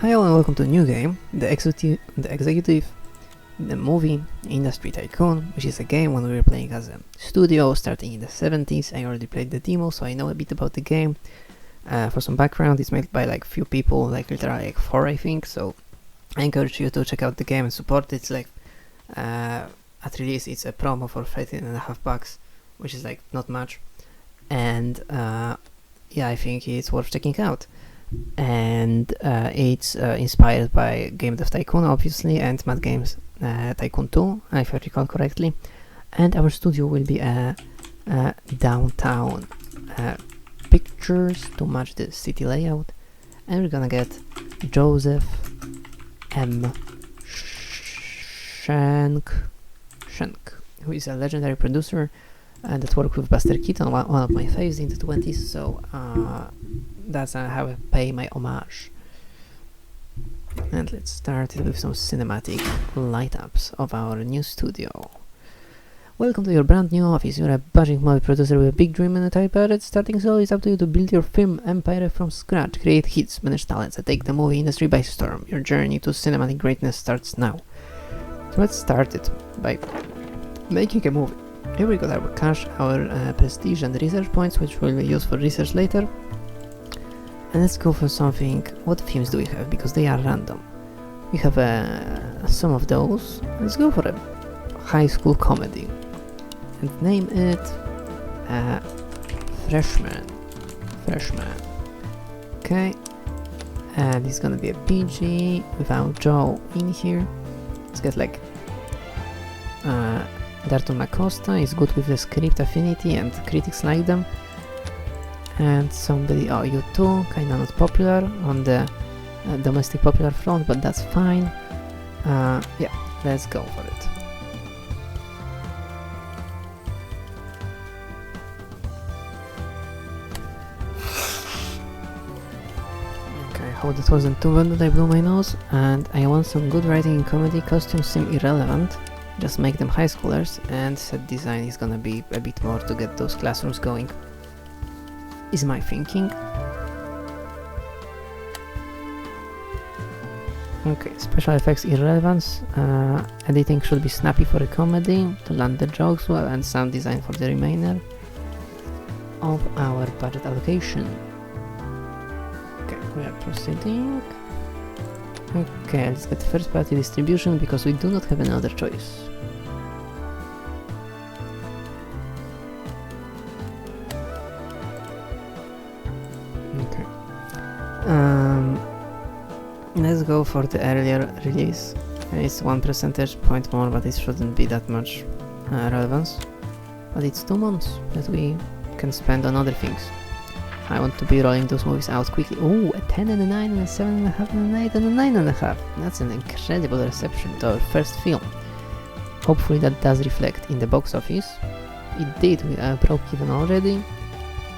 Hello and welcome to a new game, the movie Industry Tycoon, which is a game when we were playing as a studio starting in the 70s. I already played the demo, so I know a bit about the game. For some background, it's made by like few people, like literally like 4 I think, so I encourage you to check out the game and support it. It's like, at release it's a promo for $13.50, which is like not much, and yeah, I think it's worth checking out. And it's inspired by Game Dev Tycoon obviously, and Mad Games Tycoon 2 if I recall correctly, and our studio will be downtown pictures to match the city layout, and we're gonna get Joseph M. Schenk, who is a legendary producer that worked with Buster Keaton, one of my faves in the 20s, so that's how I pay my homage. And let's start it with some cinematic light-ups of our new studio. Welcome to your brand new office. You're a budding movie producer with a big dream and a tight budget. Starting slow, it's up to you to build your film empire from scratch, create hits, manage talents, and take the movie industry by storm. Your journey to cinematic greatness starts now. So let's start it by making a movie. Here we got our cash, our prestige and research points, which will be used for research later. And let's go for something. What themes do we have? Because they are random. We have some of those. Let's go for a high school comedy and name it Freshman. Okay, and it's gonna be a PG without Joe in here. Let's get like Darton Macosta is good with the script affinity and critics like them. And somebody, you too, kinda not popular on the domestic popular front, but that's fine. Yeah, let's go for it. Okay, I hope that wasn't too bad that I blew my nose, and I want some good writing in comedy. Costumes seem irrelevant, just make them high schoolers, and set design is gonna be a bit more to get those classrooms going, is my thinking. Okay, special effects irrelevance, editing should be snappy for a comedy to land the jokes well, and sound design for the remainder of our budget allocation. Okay, we are proceeding. Okay, let's get first party distribution because we do not have another choice. Let's go for the earlier release. It's 1 percentage point more, but it shouldn't be that much relevance. But it's 2 months that we can spend on other things. I want to be rolling those movies out quickly. Oh, a 10 and a 9 and a 7.5 and an 8 and a 9.5. That's an incredible reception to our first film. Hopefully that does reflect in the box office. It did, we broke even already.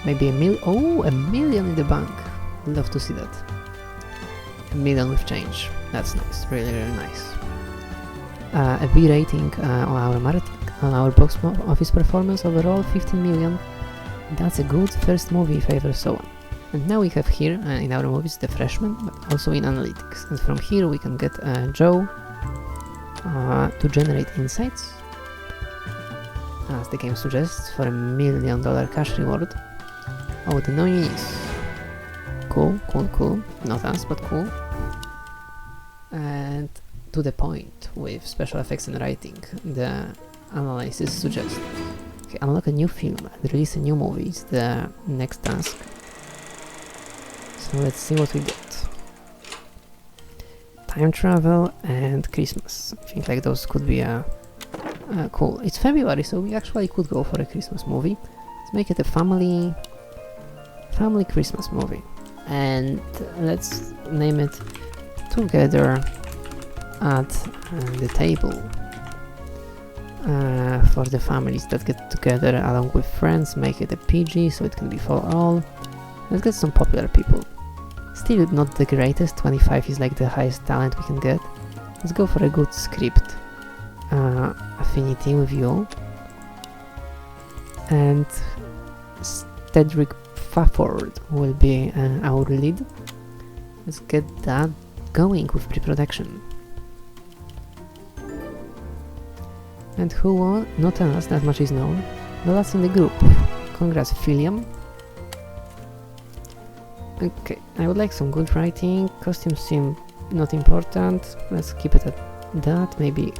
Maybe a million in the bank. I'd love to see that. A million with change. That's nice, really nice. A B rating on our box office performance overall, 15 million. That's a good first movie if I ever saw one. And now we have here in our movies the Freshman, but also in analytics. And from here we can get Joe to generate insights, as the game suggests, for $1 million cash reward. Oh, the nominees. Cool. Not us, but cool. And to the point with special effects and writing, the analysis suggests. Okay, unlock a new film and release a new movie is the next task. So let's see what we get. Time travel and Christmas. I think like those could be cool. It's February, so we actually could go for a Christmas movie. Let's make it a family Christmas movie. And let's name it Together at the Table, for the families that get together along with friends. Make it a PG so it can be for all. Let's get some popular people. Still not the greatest, 25 is like the highest talent we can get. Let's go for a good script affinity with you. And Cedric Fafford will be our lead. Let's get that going with pre-production. And who won? Not us, that much is known. The last in the group. Congrats, Philium. Okay, I would like some good writing. Costumes seem not important. Let's keep it at that. Maybe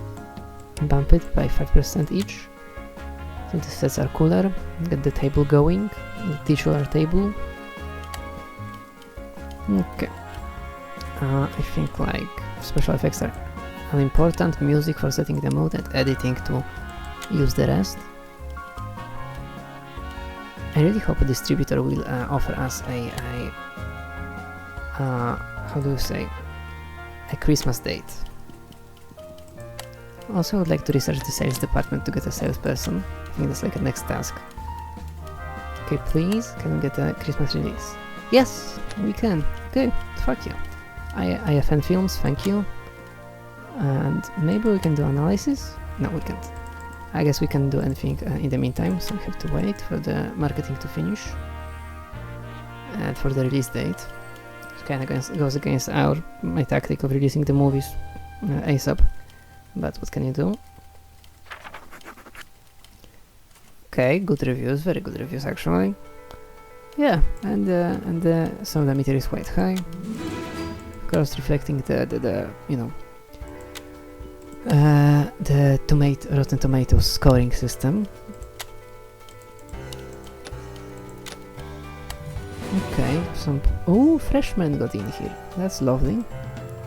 bump it by 5% each. So the sets are cooler. Get the table going. The titular table. Okay. I think like special effects are unimportant. Music for setting the mood and editing to use the rest. I really hope a distributor will offer us how do you say, a Christmas date. Also, I would like to research the sales department to get a salesperson. I think that's like a next task. Okay, please, can we get a Christmas release? Yes, we can. Okay, fuck you. IFN Films, thank you. And maybe we can do analysis? No, we can't. I guess we can do anything in the meantime, so we have to wait for the marketing to finish. And for the release date. It kind of goes against my tactic of releasing the movies ASAP. But what can you do? Okay, good reviews, very good reviews actually. Yeah, and some of the meter is quite high. Of course, reflecting the you know, the Rotten Tomatoes scoring system. Okay, freshmen got in here. That's lovely.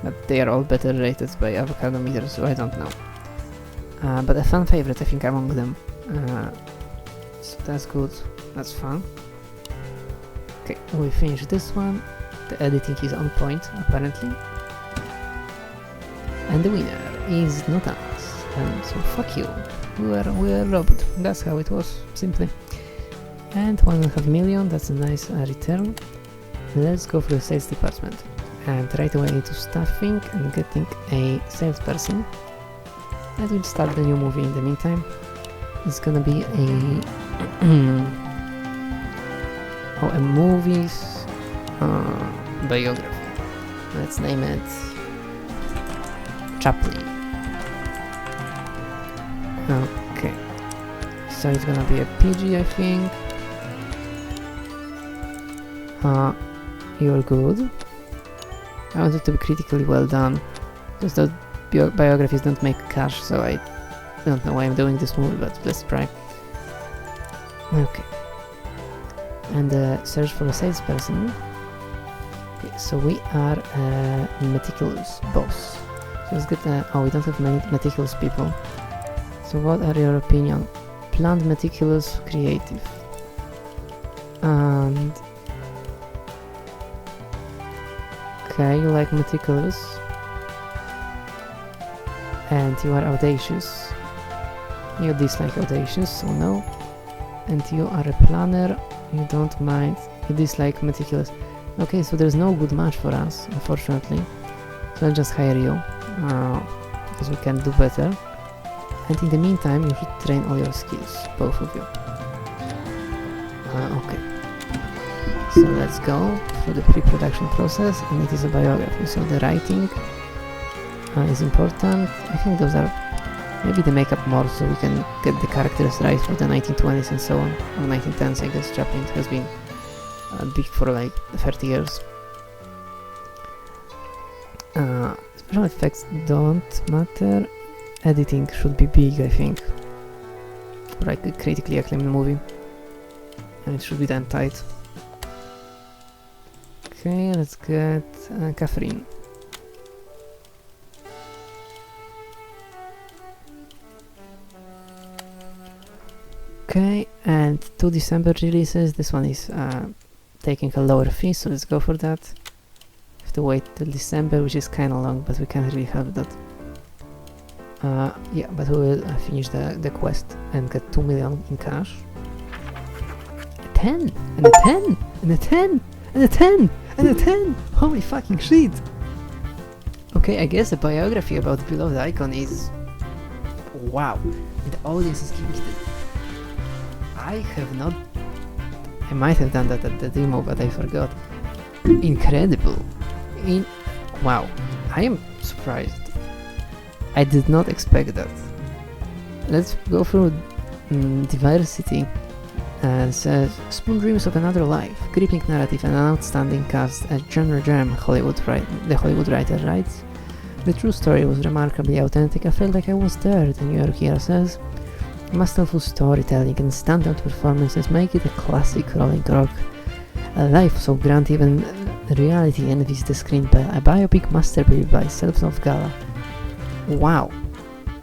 But they are all better rated by avocado meter, so I don't know. But a fan favorite, I think, among them. So that's good. That's fun. Okay, we finished this one. The editing is on point, apparently. And the winner is not us. And so fuck you. We were robbed. That's how it was, simply. And 1.5 million, that's a nice return. Let's go for the sales department. And right away into staffing and getting a salesperson. And we'll start the new movie in the meantime. It's gonna be a movies biography. Let's name it Chaplin. Okay. So it's gonna be a PG, I think. You're good. I want it to be critically well done, because the biographies don't make cash, so I don't know why I'm doing this movie, but let's try. Okay. And search for a salesperson. Okay, so we are a meticulous boss. So let's get we don't have many meticulous people. So what are your opinion? Planned, meticulous, creative. And okay, you like meticulous. And you are audacious. You dislike audacious, so no. And you are a planner. You don't mind. You dislike meticulous. Okay, so there's no good match for us, unfortunately. So I'll just hire you. Because we can do better. And in the meantime, you should train all your skills, both of you. Okay. So let's go for the pre-production process, and it is a biography, so the writing is important. I think those are maybe the makeup more, so we can get the characters right for the 1920s and so on, or 1910s. I guess Chaplin has been big for like 30 years. Special effects don't matter. Editing should be big, I think, for like a critically acclaimed movie, and it should be done tight. Okay, let's get Catherine. Okay, and 2 December releases. This one is taking a lower fee, so let's go for that. Have to wait till December, which is kinda long, but we can't really help that. Yeah, but we will finish the quest and get 2 million in cash. A 10! And a 10! And a 10! And a 10! And a 10! Holy fucking shit! Okay, I guess a biography about Beloved Icon is... wow! The audience is giving it... I have not... I might have done that at the demo, but I forgot. Incredible! Wow! I am surprised. I did not expect that. Let's go through diversity. Says Spoon dreams of another life, gripping narrative and an outstanding cast, a genre gem. The Hollywood writer writes. The true story was remarkably authentic. I felt like I was there. The New Yorker says. Masterful storytelling and standout performances make it a classic rolling rock. A life so grand even reality envies the screenplay. A biopic masterpiece by Selves of Gala. Wow.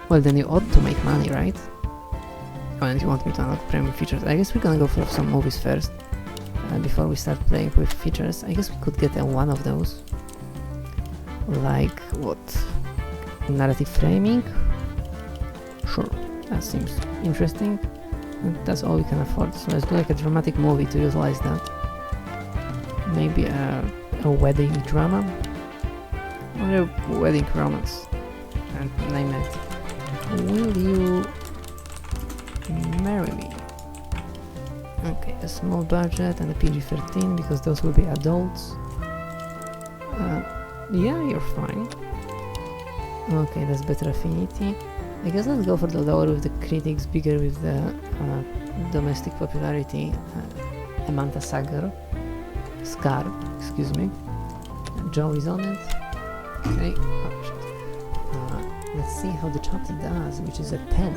Well, then you ought to make money, right? Oh, and you want me to unlock premium features. I guess we're gonna go for some movies first. Before we start playing with features. I guess we could get one of those. Like, what? Narrative framing? Sure, that seems interesting. And that's all we can afford. So let's do like a dramatic movie to utilize that. Maybe a wedding drama? Or a wedding romance. And name it. Will you marry me? Okay, a small budget and a PG-13 because those will be adults. Yeah, you're fine. Okay, that's better affinity. I guess let's go for the lower with the critics, bigger with the domestic popularity. Amanda Scar, excuse me. Joe is on it. Okay, oh shit. Let's see how the chapter does, which is a 10.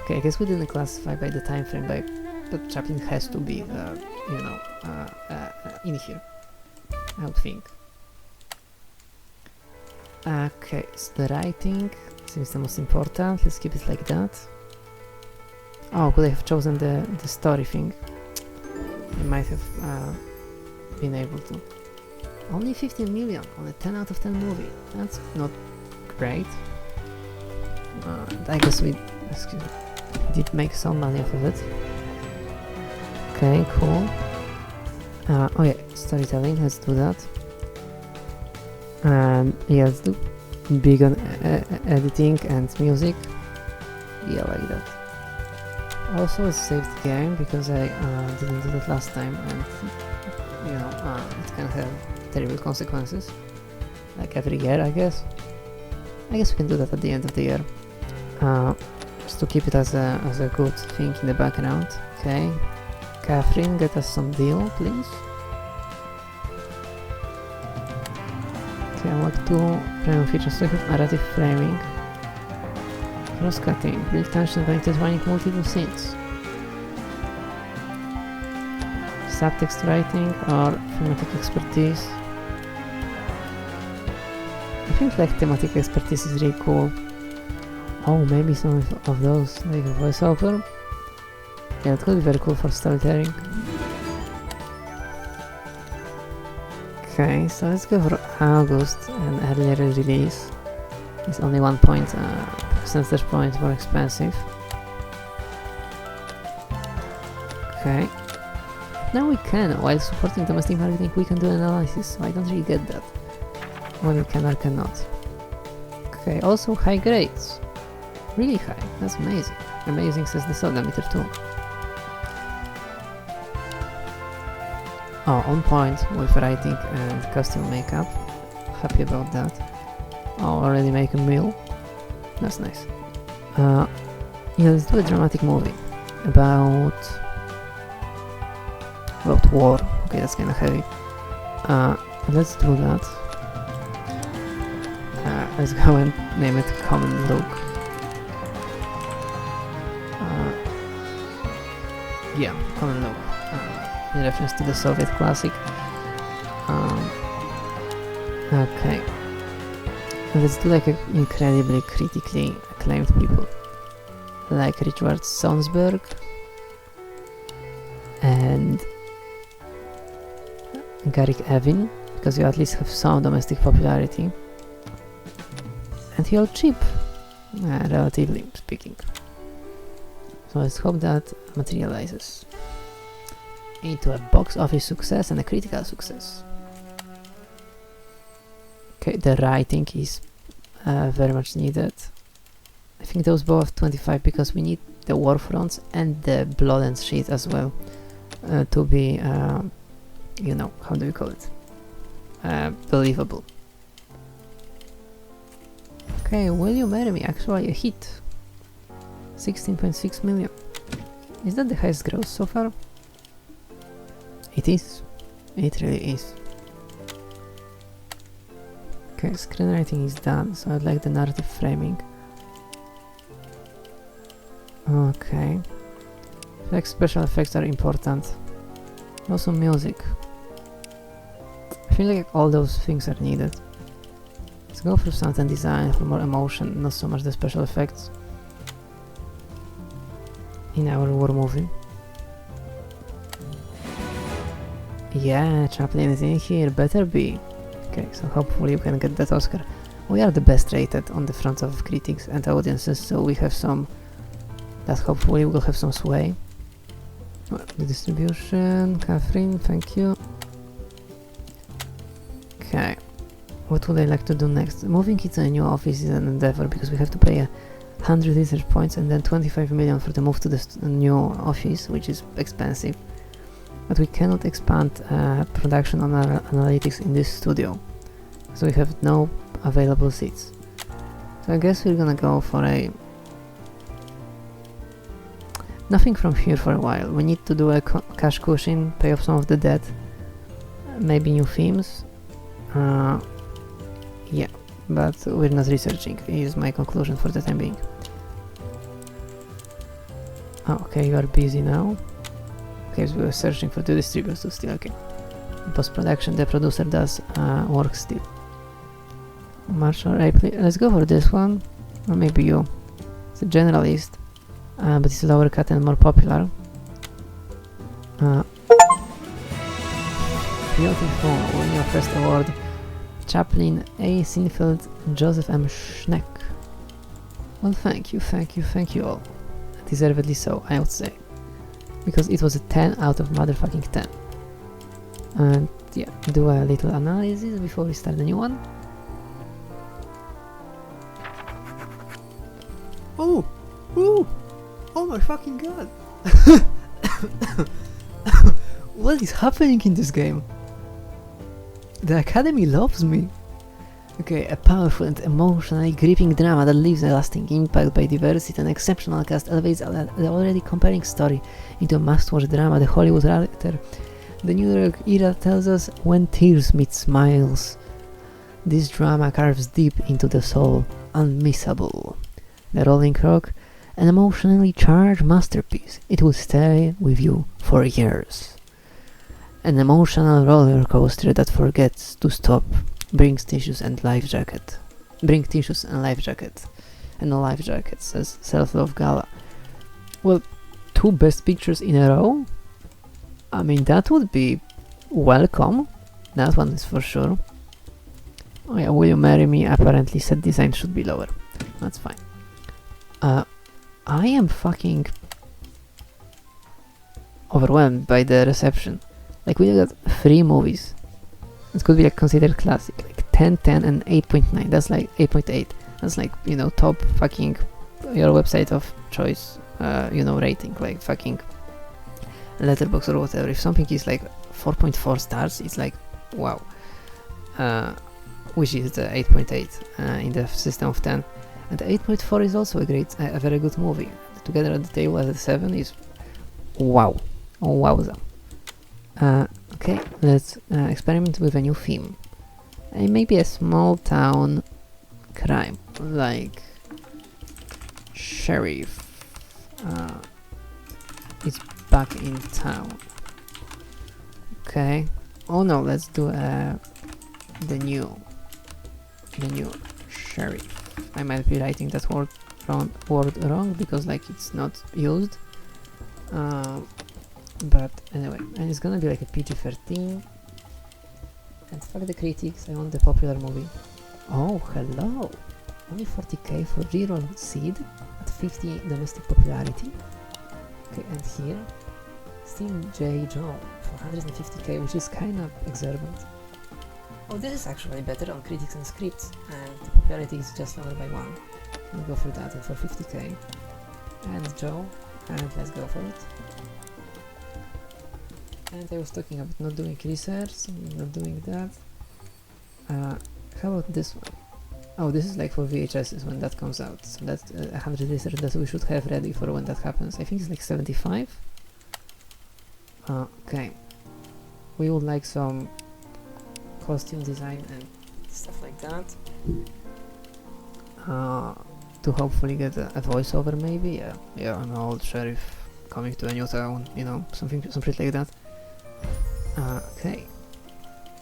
Okay, I guess we didn't classify by the time frame, but Chaplin has to be, in here, I would think. Okay, so the writing seems the most important. Let's keep it like that. Oh, could I have chosen the story thing? I might have been able to. Only 15 million on a 10 out of 10 movie. That's not great. I guess we did make some money off of it. Okay, cool. Oh yeah, storytelling, let's do that. Yeah, let's do big on editing and music. Yeah, like that. Also, let's save the game because I didn't do that last time, and it can have terrible consequences. Like every year, I guess. I guess we can do that at the end of the year. Just to keep it as a good thing in the background. Okay. Catherine, get us some deal, please. Okay, unlock 2 premium features. So have narrative framing. Cross-cutting. Build tension by intertwining multiple scenes. Subtext writing or thematic expertise. I think like thematic expertise is really cool. Oh, maybe some of those, like a voiceover. Yeah, it could be very cool for storytelling. Okay, so let's go for August, an earlier release. It's only 1 percentage point more expensive. Okay. Now we can, while supporting domestic marketing, we can do analysis, so I don't really get that. When we can or cannot. Okay, also high grades. Really high, that's amazing. Amazing, says the Sodometer too. Oh, on point with writing and costume makeup. Happy about that. Oh, already make a meal. That's nice. Yeah, let's do a dramatic movie about war. Okay, that's kinda heavy. Let's do that. Let's go and name it Common Look. Yeah, Common Look. In reference to the Soviet classic. Okay. Let's do like an incredibly critically acclaimed people. Like Richard Sonsberg. And Garrick Evin, because you at least have some domestic popularity. And you're cheap, relatively speaking. So let's hope that materializes into a box office success and a critical success. Okay, the writing is very much needed. I think those both 25 because we need the war fronts and the blood and shit as well to be, how do we call it? believable. Okay, Will You Marry Me? Actually a hit. 16.6 million. Is that the highest gross so far? It is. It really is. Okay, screenwriting is done, so I'd like the narrative framing. Okay. Like special effects are important. Also music. I feel like all those things are needed. Let's go for sound and design for more emotion, not so much the special effects. In our war movie. Yeah, Chaplin is in here, better be. Okay, so hopefully you can get that Oscar. We are the best rated on the front of critics and audiences, so we have some... that hopefully will have some sway. The distribution, Catherine, thank you. Okay, what would I like to do next? Moving it to a new office is an endeavor because we have to pay 100 research points and then 25 million for the move to the new office, which is expensive. But we cannot expand production on our analytics in this studio, so we have no available seats. So I guess we're gonna go for a... nothing from here for a while. We need to do a cash cushion, pay off some of the debt, maybe new themes. Yeah, but we're not researching, is my conclusion for the time being. Oh, okay, you are busy now. Okay, so we were searching for the distributors to still, okay. In post-production, the producer does work still. March or April, let's go for this one. Or maybe you. It's a generalist, but it's lower cut and more popular. Beautiful, win your first award. Chaplin A. Sinfield, Joseph M. Schneck. Well, thank you all. Deservedly so, I would say. Because it was a 10 out of motherfucking 10. And yeah, do a little analysis before we start the new one. Oh! Ooh! Oh my fucking god! What is happening in this game? The Academy loves me! Okay, a powerful and emotionally gripping drama that leaves a lasting impact by diversity and exceptional cast elevates the already compelling story into a must-watch drama. The Hollywood writer, the New York era tells us when tears meet smiles. This drama carves deep into the soul, unmissable. The Rolling Rock, an emotionally charged masterpiece. It will stay with you for years. An emotional roller coaster that forgets to stop. Bring tissues and life jacket. Bring tissues and life jacket. And a life jacket, says Self-Love Gala. Well, 2 best pictures in a row? I mean, that would be welcome. That one is for sure. Oh yeah, Will You Marry Me? Apparently set design should be lower. That's fine. I am fucking overwhelmed by the reception. Like, we got 3 movies. It could be like considered classic, like 10, 10 and 8.9. That's like 8.8. That's like, you know, top fucking your website of choice, you know, rating, like fucking Letterboxd or whatever. If something is like 4.4 stars, it's like, wow. Which is the 8.8 in the system of 10. And the 8.4 is also a very good movie. Together at the table at the 7 is wow. Oh, wowza. Okay, let's experiment with a new theme. Maybe a small town crime, like Sheriff is back in town. Okay. Oh no, let's do the new Sheriff. I might be writing that word wrong because like it's not used. But anyway, and it's gonna be like a PG-13. And fuck the critics, I want the popular movie. Oh, hello! Only 40k for reroll Seed at 50 domestic popularity. Okay, and here, Steve J. Jones for 150k, which is kinda exorbitant. Oh, this is actually better on critics and scripts, and the popularity is just lower by 1. We'll go for that and for 50k. And Joe, and let's go for it. And I was talking about not doing research, not doing that. How about this one? Oh, this is like for VHSs when that comes out. So that's 100 research that we should have ready for when that happens. I think it's like 75. Okay. We would like some costume design and stuff like that. To hopefully get a voiceover maybe. Yeah, an old sheriff coming to a new town, you know, something like that. Okay.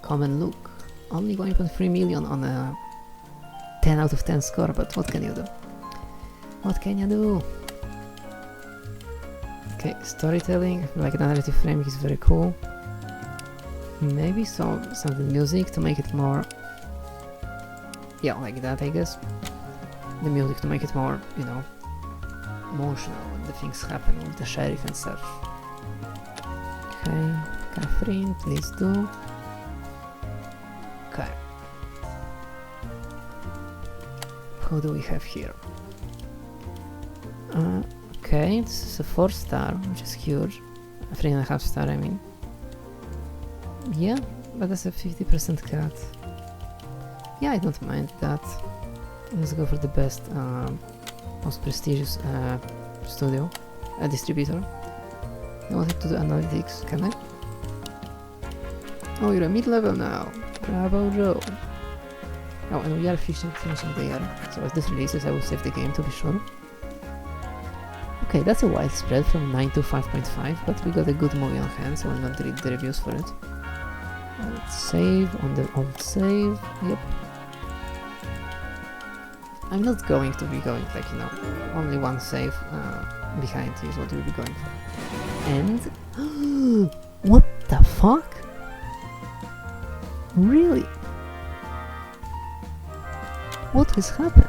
Common look. Only 1.3 million on a 10 out of 10 score, but what can you do? What can you do? Okay, storytelling, like the narrative framing is very cool. Maybe some of the music to make it more... yeah, like that, I guess. The music to make it more, you know, emotional when the things happen with the sheriff and such. Okay, Catherine, please do. Okay. Who do we have here? Okay, this is a 4-star, which is huge. A 3.5 star, I mean. Yeah, but that's a 50% cut. Yeah, I don't mind that. Let's go for the best, most prestigious studio, distributor. I wanted to do analytics, can I? Oh, you're a mid-level now. Bravo, Joe. Oh, and we are finishing the year, so as this releases I will save the game to be sure. Okay, that's a wide spread from 9 to 5.5, but we got a good movie on hand, so I'll not read the reviews for it. Let's save on the old save, yep. I'm not going to be going, like, you know, only one save behind is what we'll be going for. And... what the fuck? Really? What has happened?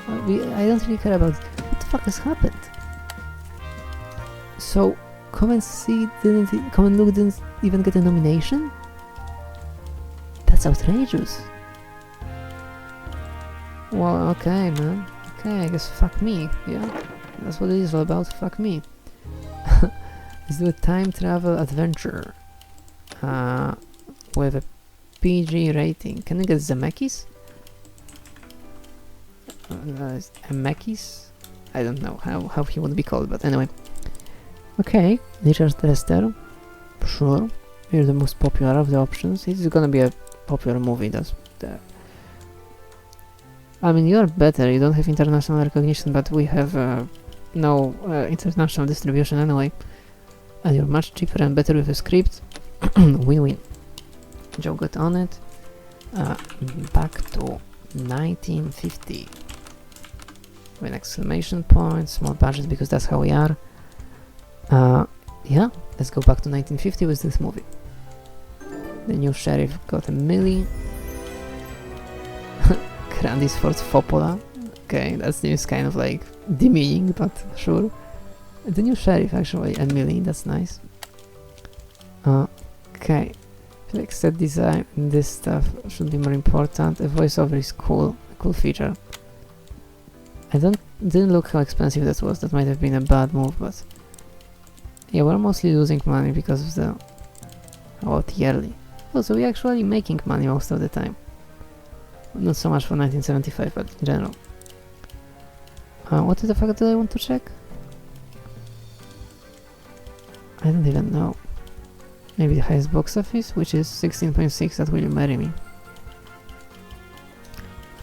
I don't really care about what the fuck has happened. So, Common Look didn't even get a nomination? That's outrageous. Well, okay, man. Okay, I guess fuck me, yeah? That's what it is all about, fuck me. Let's do a time travel adventure. With a PG rating. Can we get Zemeckis? Zemeckis? I don't know how he would be called, but anyway. Okay, Richard Lester. Sure. Here's the most popular of the options. This is gonna be a popular movie, that's the... I mean, you're better, you don't have international recognition, but we have no international distribution anyway. And you're much cheaper and better with a script. Win-win. Joe got on it. Back to 1950. With an exclamation point, small budget because that's how we are. Yeah, let's go back to 1950 with this movie. The new sheriff got a milli. Grandis Ford Foppola. Okay, that seems kind of like demeaning, but sure. The new sheriff actually, a milli, that's nice. Okay. Like set design, this stuff should be more important. A voiceover is cool, a cool feature. I didn't look how expensive that was. That might have been a bad move, but yeah, we're mostly losing money because of the about yearly. Oh, so we're actually making money most of the time. Not so much for 1975, but in general. What the fuck do I want to check? I don't even know. Maybe the highest box office, which is 16.6, that Will You Marry Me.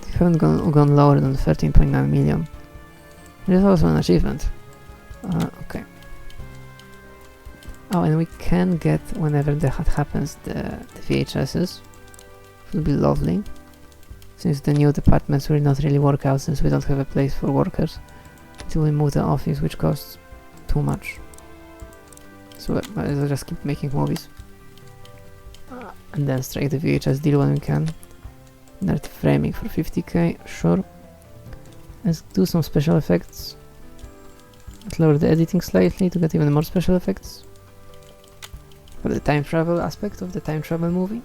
They haven't gone lower than 13.9 million. It is also an achievement. Okay. Oh, and we can get, whenever that happens, the VHSs. It would be lovely. Since the new departments will not really work out, since we don't have a place for workers. Until we move the office, which costs too much. So let's just keep making movies. And then strike the VHS deal when we can. Nerd framing for 50k, sure. Let's do some special effects. Let's lower the editing slightly to get even more special effects. For the time travel aspect of the time travel movie.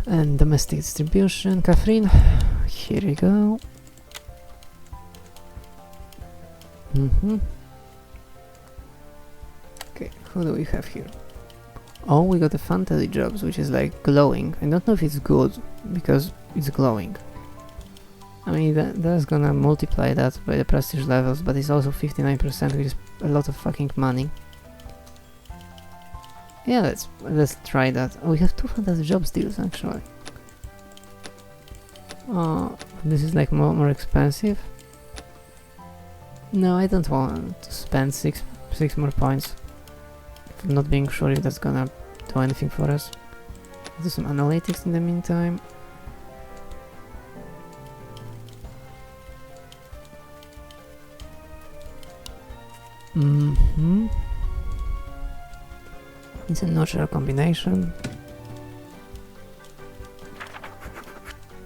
And domestic distribution, Catherine. Here we go. Okay, who do we have here? Oh, we got the fantasy jobs, which is like glowing. I don't know if it's good, because it's glowing. I mean, that's gonna multiply that by the prestige levels, but it's also 59%, which is a lot of fucking money. Yeah, let's try that. Oh, we have 2 fantasy jobs deals, actually. This is like more expensive. No, I don't want to spend six more points. I'm not being sure if that's gonna do anything for us. Do some analytics in the meantime. It's a natural combination.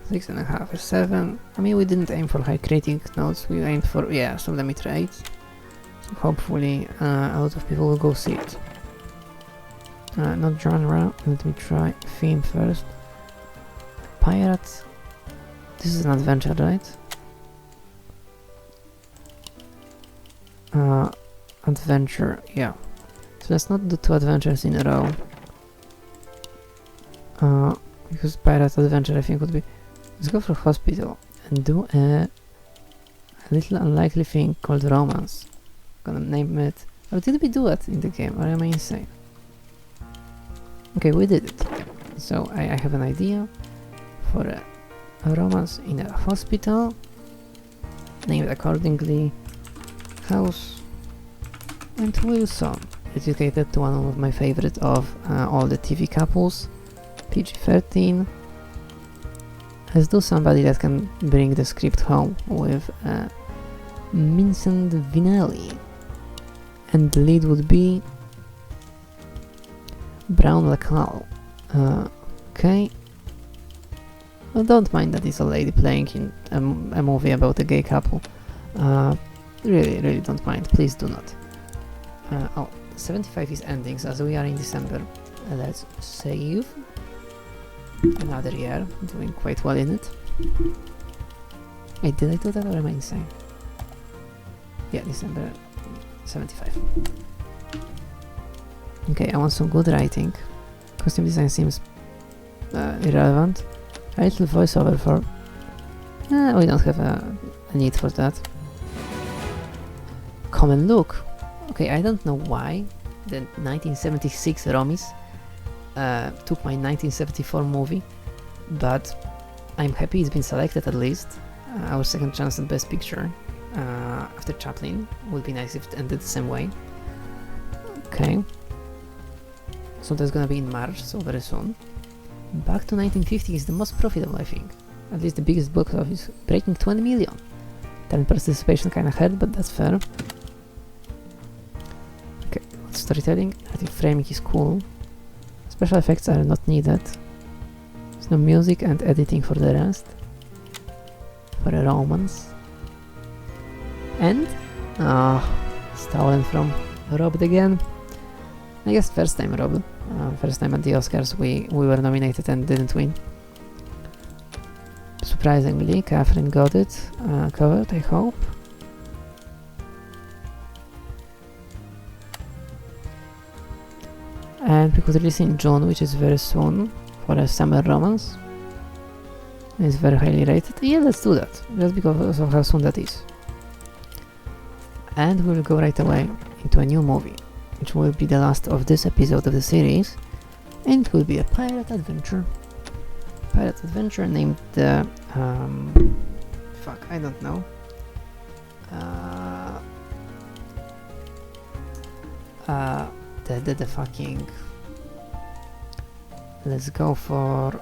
6.5 or 7. I mean, we didn't aim for high critic notes, we aimed for, yeah, some limit rates. So hopefully a lot of people will go see it. Not genre, let me try theme first. Pirates. This is an adventure, right? Adventure, yeah. So let's not do 2 adventures in a row. Because pirate adventure I think would be... Let's go for hospital and do a little unlikely thing called romance. Gonna name it... Oh, did we do it in the game, or am I insane? Okay, we did it. So I have an idea for a romance in a hospital. Name it accordingly. House and Wilson. Dedicated to one of my favorite of all the TV couples. PG-13. Let's do somebody that can bring the script home with Vincent Vinelli. And the lead would be Brown Lacal. Okay. Well, don't mind that it's a lady playing in a movie about a gay couple. Really don't mind, please do not. 75 is ending, so as we are in December, let's save. Another year, doing quite well in it. Wait, did I do that or am I insane? Yeah, December 75. Okay, I want some good writing. Costume design seems irrelevant. A little voiceover for... we don't have a need for that. Common look. Okay, I don't know why the 1976 Romis took my 1974 movie, but I'm happy it's been selected at least. Our second chance at Best Picture after Chaplin. Would be nice if it ended the same way. Okay. So that's gonna be in March, so very soon. Back to 1950 is the most profitable, I think. At least the biggest box office, breaking 20 million. Talent participation kinda hurt, but that's fair. Okay, storytelling, narrative framing is cool. Special effects are not needed. There's no music and editing for the rest. For a romance. And... stolen from robbed again. I guess first time robbed. First time at the Oscars we were nominated and didn't win. Surprisingly, Catherine got it covered, I hope. And we could release in June, which is very soon, for a summer romance. It's very highly rated. Yeah, let's do that, just because of how soon that is. And we'll go right away into a new movie, which will be the last of this episode of the series, and it will be a pirate adventure. Pirate adventure named the... fuck, I don't know. The fucking... Let's go for...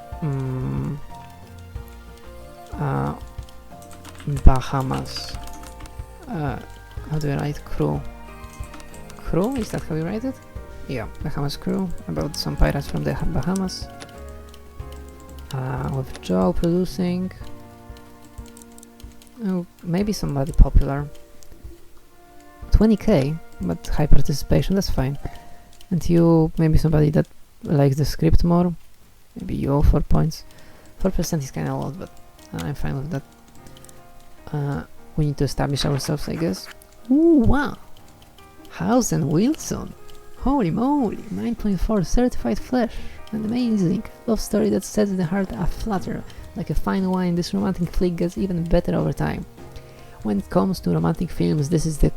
Bahamas. How do you write crew? Crew? Is that how you write it? Yeah, Bahamas Crew, about some pirates from the Bahamas. With Joe producing. Oh, maybe somebody popular. 20k, but high participation, that's fine. And you, maybe somebody that likes the script more. Maybe you, 4 points. 4% is kinda old, but I'm fine with that. We need to establish ourselves, I guess. Ooh, wow! House and Wilson! Holy moly, 9.4 certified flesh. An amazing love story that sets the heart aflutter. Like a fine wine, this romantic flick gets even better over time. When it comes to romantic films, this is the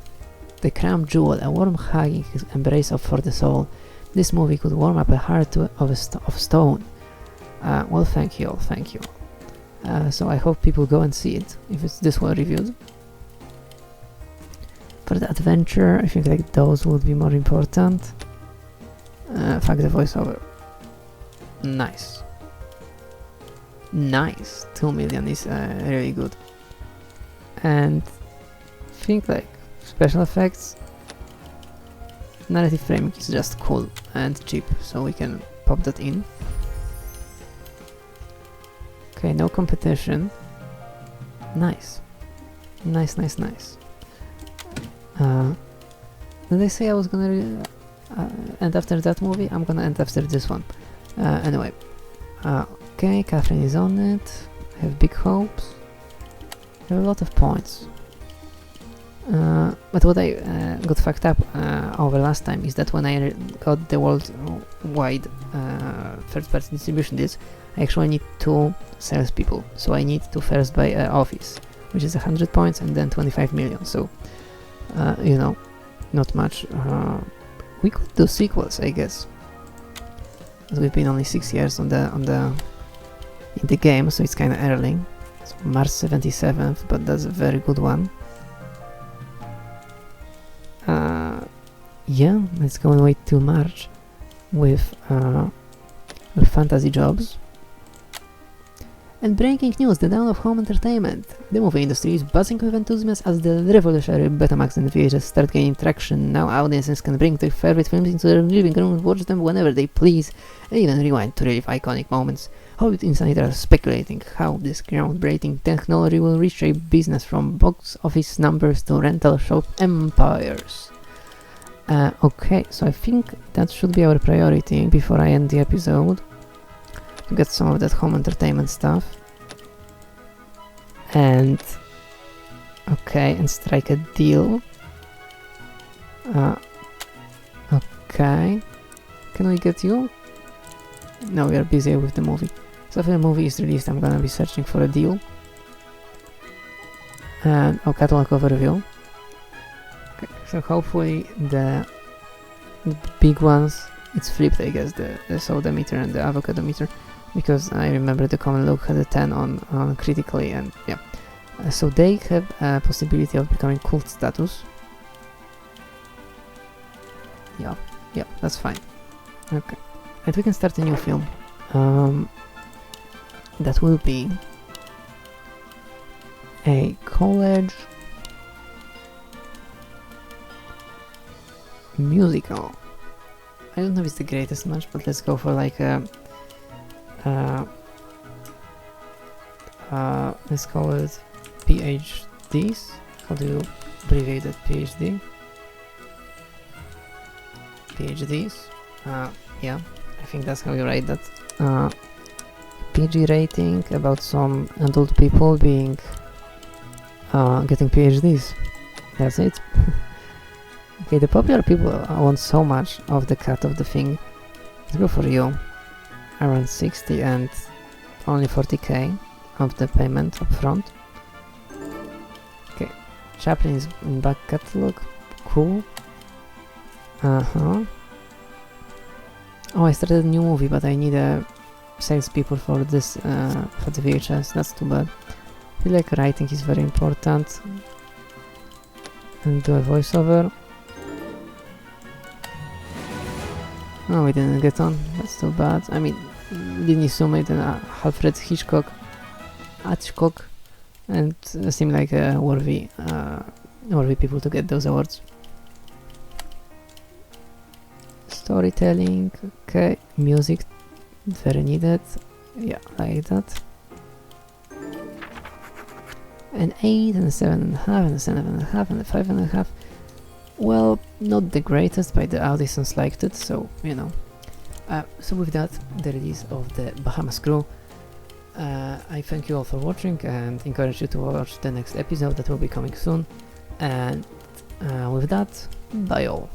crown jewel, a warm hugging embrace for the soul. This movie could warm up a heart of stone. Well, thank you all. So I hope people go and see it, if it's this well reviewed. For the adventure, I think like those would be more important. Fuck the voiceover. Nice. 2 million is really good. And I think like special effects, narrative framing is just cool and cheap, so we can pop that in. Okay, no competition. Nice. Did I say I was gonna end after that movie? I'm gonna end after this one. Anyway. Okay, Catherine is on it. I have big hopes. I have a lot of points. But what I got fucked up over last time is that when I got the worldwide third-party distribution deals, I actually need 2 salespeople. So I need to first buy an office, which is 100 points, and then 25 million. So, you know, not much. We could do sequels, I guess. But we've been only 6 years in the game, so it's kind of early. So March 77th, but that's a very good one. Yeah, let's go and wait till March with fantasy jobs. And breaking news, the dawn of home entertainment. The movie industry is buzzing with enthusiasm as the revolutionary Betamax and VHS start gaining traction. Now audiences can bring their favorite films into their living room and watch them whenever they please, and even rewind to relive iconic moments. Hollywood insiders are speculating how this groundbreaking technology will reshape business from box office numbers to rental shop empires. Okay, so I think that should be our priority before I end the episode. To get some of that home entertainment stuff. And okay, and strike a deal. Okay. Can we get you? No, we are busy with the movie. So if the movie is released, I'm gonna be searching for a deal. And catalog overview. Okay, so hopefully the big ones, it's flipped, I guess, the soda meter and the avocado meter, because I remember the common look had a 10 on critically, and yeah. So they have a possibility of becoming cult status. Yeah, that's fine. Okay, and we can start a new film. That will be a college musical. I don't know if it's the greatest match, but let's go for like a let's call it PhDs. How do you abbreviate that? PhD? PhDs? Yeah, I think that's how you write that. PG rating about some adult people being getting PhDs. That's it. Okay, the popular people want so much of the cut of the thing. Let's go for you. Around 60 and only 40k of the payment up front. Okay, Chaplin is in back catalog. Cool. Oh, I started a new movie, but I need salespeople for this, for the VHS. That's too bad. I feel like writing is very important. And do a voiceover. Oh, we didn't get on. That's too bad. I mean, Lindy Summit and Alfred Hitchcock, and seem like worthy people to get those awards. Storytelling, okay. Music, very needed. Yeah, like that. An 8 and a 7.5 and a 7.5 and a 5.5. Well, not the greatest, but the audience liked it, so you know. So with that, the release of the Bahamas Crew. I thank you all for watching and encourage you to watch the next episode that will be coming soon. And with that, bye all.